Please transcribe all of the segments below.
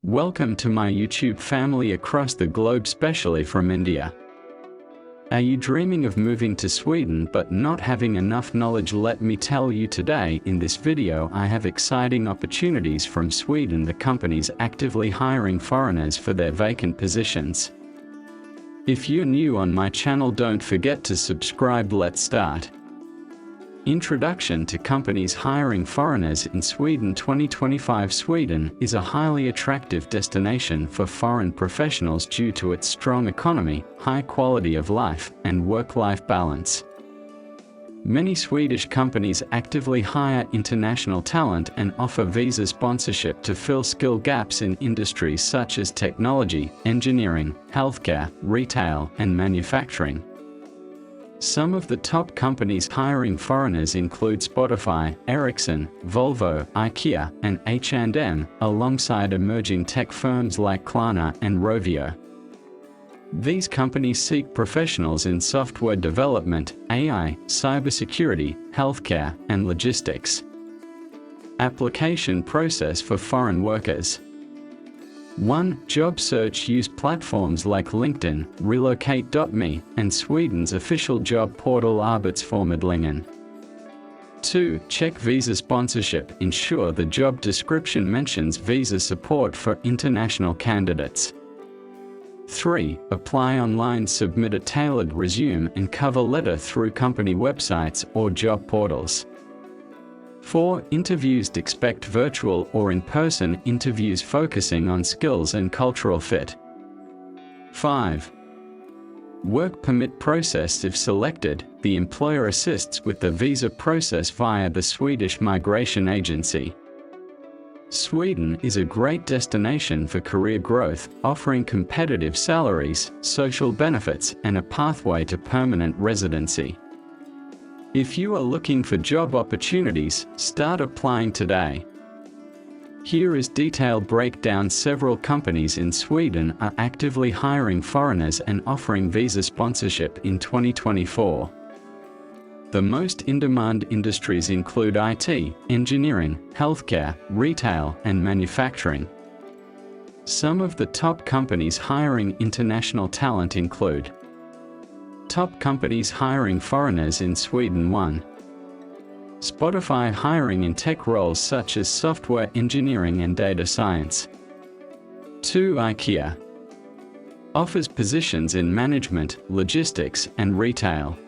Welcome to my YouTube family across the globe, especially from India. Are you dreaming of moving to Sweden but not having enough knowledge? Let me tell you today in this video I have exciting opportunities from Sweden. The companies actively hiring foreigners for their vacant positions. If you're new on my channel, don't forget to subscribe. Let's start. Introduction to companies hiring foreigners in Sweden. 2025 Sweden is a highly attractive destination for foreign professionals due to its strong economy, high quality of life, and work-life balance. Many Swedish companies actively hire international talent and offer visa sponsorship to fill skill gaps in industries such as technology, engineering, healthcare, retail, and manufacturing. Some of the top companies hiring foreigners include Spotify, Ericsson, Volvo, IKEA, and H&M, alongside emerging tech firms like Klarna and Rovio. These companies seek professionals in software development, AI, cybersecurity, healthcare, and logistics. Application process for foreign workers. 1. Job search. Use platforms like LinkedIn, relocate.me, and Sweden's official job portal Arbetsförmedlingen. 2. Check visa sponsorship. Ensure the job description mentions visa support for international candidates. 3. Apply online. Submit a tailored resume and cover letter through company websites or job portals. 4. Interviews. Expect virtual or in-person interviews focusing on skills and cultural fit. 5. Work permit process. If selected, the employer assists with the visa process via the Swedish migration agency. Sweden is a great destination for career growth, offering competitive salaries, social benefits, and a pathway to permanent residency. If you are looking for job opportunities, start applying today. Here is detailed breakdown. Several companies in Sweden are actively hiring foreigners and offering visa sponsorship in 2024. The most in-demand industries include IT, engineering, healthcare, retail, and manufacturing. Some of the top companies hiring international talent include: top companies hiring foreigners in Sweden. 1. Spotify hiring in tech roles such as software engineering and data science. 2. IKEA offers positions in management, logistics, and retail.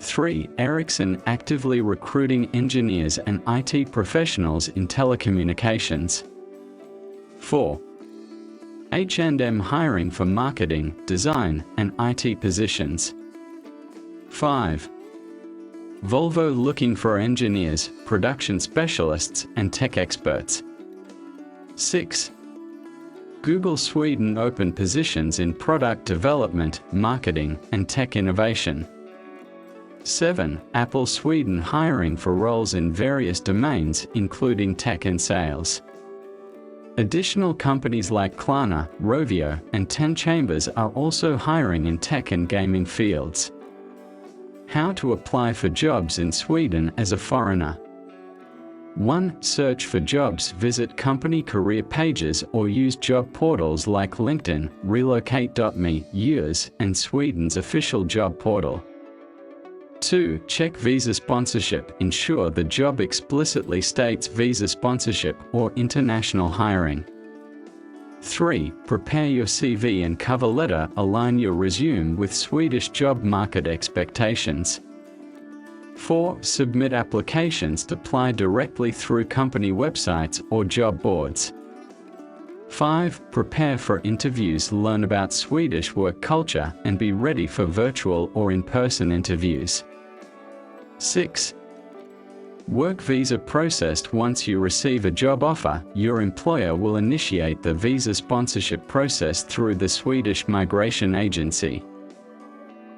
3. Ericsson actively recruiting engineers and IT professionals in telecommunications. 4. H&M hiring for marketing, design, and IT positions. 5. Volvo looking for engineers, production specialists, and tech experts. 6. Google Sweden open positions in product development, marketing, and tech innovation. 7. Apple Sweden hiring for roles in various domains, including tech and sales. Additional companies like Klarna, Rovio, and 10 Chambers are also hiring in tech and gaming fields. How to apply for jobs in Sweden as a foreigner. 1. Search for jobs. Visit company career pages or use job portals like LinkedIn, relocate.me, EURES, and Sweden's official job portal. 2. Check visa sponsorship. Ensure the job explicitly states visa sponsorship or international hiring. 3. Prepare your CV and cover letter. Align your resume with Swedish job market expectations. 4. Submit applications to apply directly through company websites or job boards. 5. Prepare for interviews. Learn about Swedish work culture and be ready for virtual or in-person interviews. 6. Work visa processed. Once you receive a job offer, your employer will initiate the visa sponsorship process through the Swedish migration agency.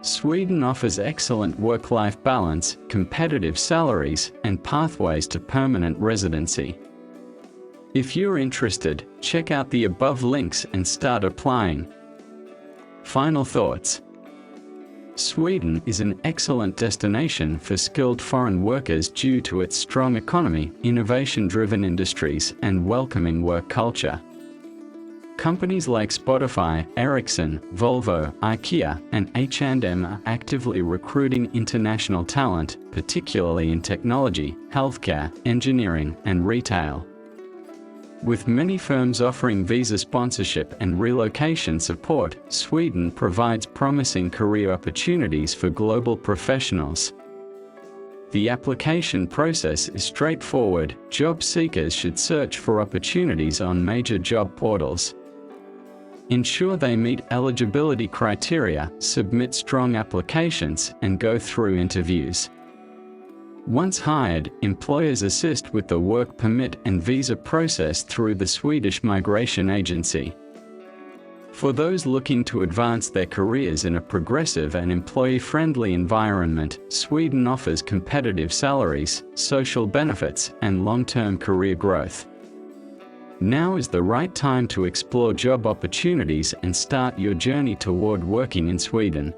Sweden offers excellent work-life balance, competitive salaries, and pathways to permanent residency. If you're interested, check out the above links and start applying. Final thoughts. Sweden is an excellent destination for skilled foreign workers due to its strong economy, innovation-driven industries, and welcoming work culture. Companies like Spotify, Ericsson, Volvo, IKEA, and H&M are actively recruiting international talent, particularly in technology, healthcare, engineering, and retail. With many firms offering visa sponsorship and relocation support, Sweden provides promising career opportunities for global professionals. The application process is straightforward. Job seekers should search for opportunities on major job portals. Ensure they meet eligibility criteria, submit strong applications, and go through interviews. Once hired, employers assist with the work permit and visa process through the Swedish Migration Agency. For those looking to advance their careers in a progressive and employee-friendly environment, Sweden offers competitive salaries, social benefits, and long-term career growth. Now is the right time to explore job opportunities and start your journey toward working in Sweden.